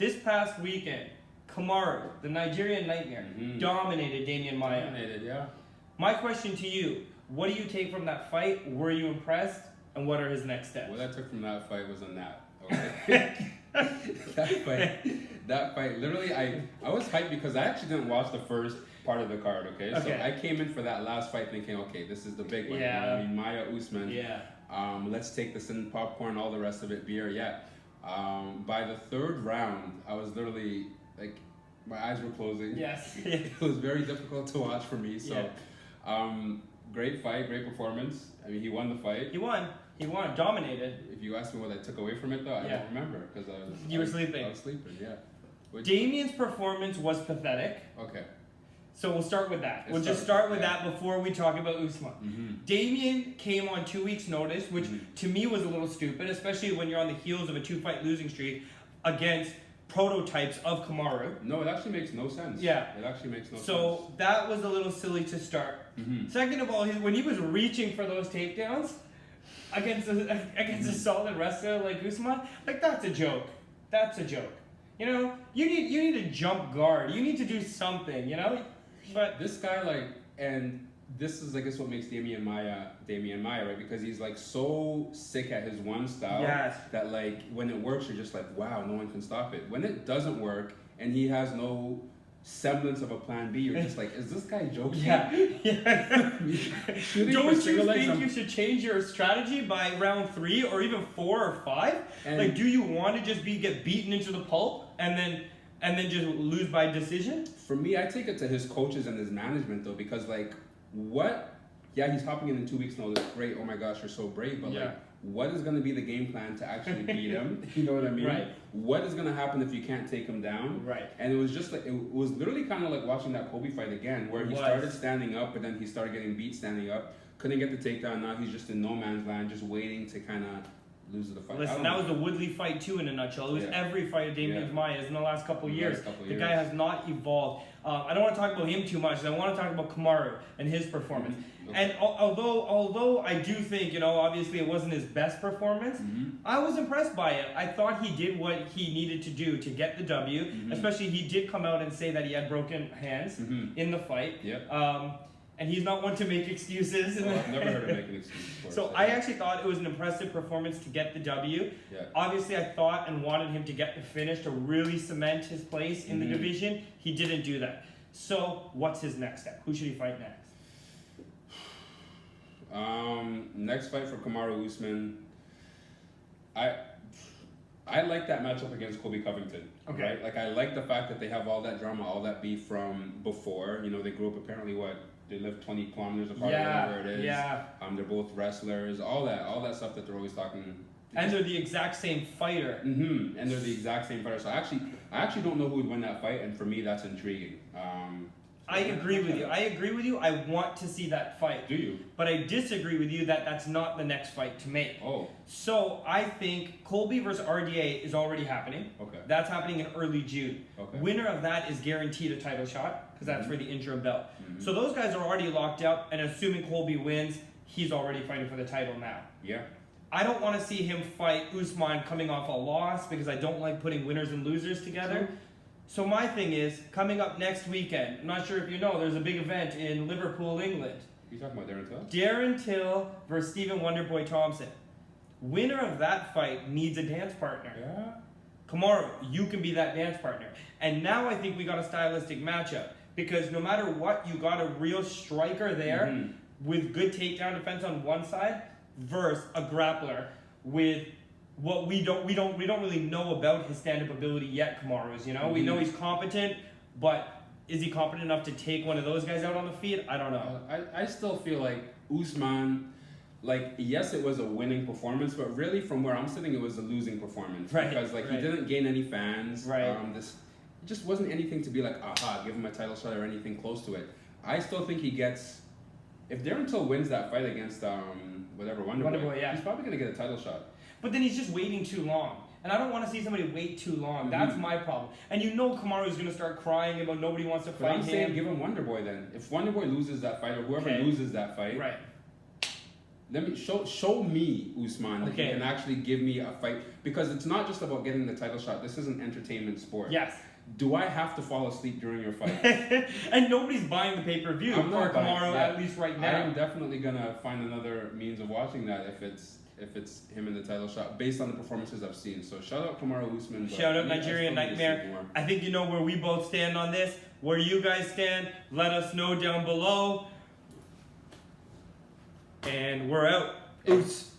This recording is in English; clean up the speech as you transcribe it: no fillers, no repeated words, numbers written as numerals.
This past weekend, Kamaru, the Nigerian Nightmare, dominated Demian Maia. Dominated, yeah. My question to you, what do you take from that fight? Were you impressed? And what are his next steps? What I took from that fight was a nap. Okay? that fight, literally, I was hyped because I actually didn't watch the first part of the card, okay? So I came in for that last fight thinking, okay, this is the big one. Yeah. You know what I mean, Maia, Usman. Yeah. Let's take this in, popcorn, all the rest of it, beer, yeah. By the third round, I was literally, like, my eyes were closing. Yes. It was very difficult to watch for me, so great fight, great performance. I mean, he won the fight. He won, dominated. If you ask me what I took away from it, though, I don't remember because You were sleeping. I was sleeping, yeah. Damian's performance was pathetic. Okay. So we'll start with that. We'll just start with that before we talk about Usman. Damian came on 2 weeks' notice, which to me was a little stupid, especially when you're on the heels of a 2-fight losing streak against prototypes of Kamaru. No, it actually makes no sense. Yeah. It actually makes no sense. So that was a little silly to start. Second of all, when he was reaching for those takedowns against a solid wrestler like Usman, like that's a joke. That's a joke. You know, you need a jump guard. You need to do something, you know? But this guy, like, and this is, I guess, what makes Demian Maia, right? Because he's, like, so sick at his one style that, like, when it works, you're just like, wow, no one can stop it. When it doesn't work and he has no semblance of a plan B, you're just like, is this guy joking? Don't you think you should change your strategy by round 3 or even 4 or 5? And like, do you want to just get beaten into the pulp and then just lose by decision? For me, I take it to his coaches and his management, though, because, like, what? Yeah, he's hopping in 2 weeks' notice. Great, oh my gosh, you're so brave. But, like, what is going to be the game plan to actually beat him? You know what I mean? Right. What is going to happen if you can't take him down? Right. And it was just like, it was literally kind of like watching that Kobe fight again, where he started standing up, but then he started getting beat standing up. Couldn't get the takedown. Now he's just in no man's land, just waiting to kind of lose the fight. Listen, that was the Woodley fight too in a nutshell. It was every fight of Damian Maia's in the last couple of years. The guy has not evolved. I don't want to talk about him too much. I want to talk about Kamaru and his performance. And although I do think, you know, obviously it wasn't his best performance, I was impressed by it. I thought he did what he needed to do to get the W. Especially he did come out and say that he had broken hands in the fight. And he's not one to make excuses. I've never heard him make an excuse before. So I actually thought it was an impressive performance to get the W. Obviously, I thought and wanted him to get the finish to really cement his place in the division. He didn't do that. So what's his next step? Who should he fight next? Next fight for Kamaru Usman. I like that matchup against Colby Covington. Okay. Right? Like, I like the fact that they have all that drama, all that beef from before. You know, they grew up apparently they live 20 kilometers apart, whatever it is. They're both wrestlers, all that stuff that they're always talking. And they're the exact same fighter. And they're the exact same fighter. So I actually don't know who would win that fight, and for me, that's intriguing. I agree with you. I want to see that fight. Do you? But I disagree with you that that's not the next fight to make. Oh. So I think Colby versus RDA is already happening. Okay. That's happening in early June. Okay. Winner of that is guaranteed a title shot because that's for the interim belt. So those guys are already locked up, and assuming Colby wins, he's already fighting for the title now. Yeah. I don't want to see him fight Usman coming off a loss because I don't like putting winners and losers together. True. So my thing is, coming up next weekend, I'm not sure if you know, there's a big event in Liverpool, England. You talking about Darren Till? Darren Till versus Stephen Wonderboy Thompson. Winner of that fight needs a dance partner. Yeah. Kamaru, you can be that dance partner. And now I think we got a stylistic matchup. Because no matter what, you got a real striker there with good takedown defense on one side versus a grappler with what we don't really know about his stand-up ability yet, Kamaru's, you know? We know he's competent, but is he competent enough to take one of those guys out on the feet? I don't know. I still feel like Usman, like, yes, it was a winning performance, but really from where I'm sitting, it was a losing performance. Because, like, he didn't gain any fans. It just wasn't anything to be like, aha, give him a title shot or anything close to it. I still think he gets, if Darren Till wins that fight against Wonderboy, he's probably going to get a title shot. But then he's just waiting too long. And I don't want to see somebody wait too long. That's my problem. And you know Kamaru's going to start crying about nobody wants to fight him. I'm saying give him Wonderboy then. If Wonderboy loses that fight or whoever loses that fight, Let me show me Usman that he can actually give me a fight, because it's not just about getting the title shot. This is an entertainment sport. Yes. Do I have to fall asleep during your fight? And nobody's buying the pay-per-view for Kamaru, at least right now. I am definitely gonna find another means of watching that if it's him in the title shot, based on the performances I've seen. So shout out Kamaru Usman. Shout out Nigerian Nightmare. I think you know where we both stand on this. Where you guys stand, let us know down below. And we're out. Oos.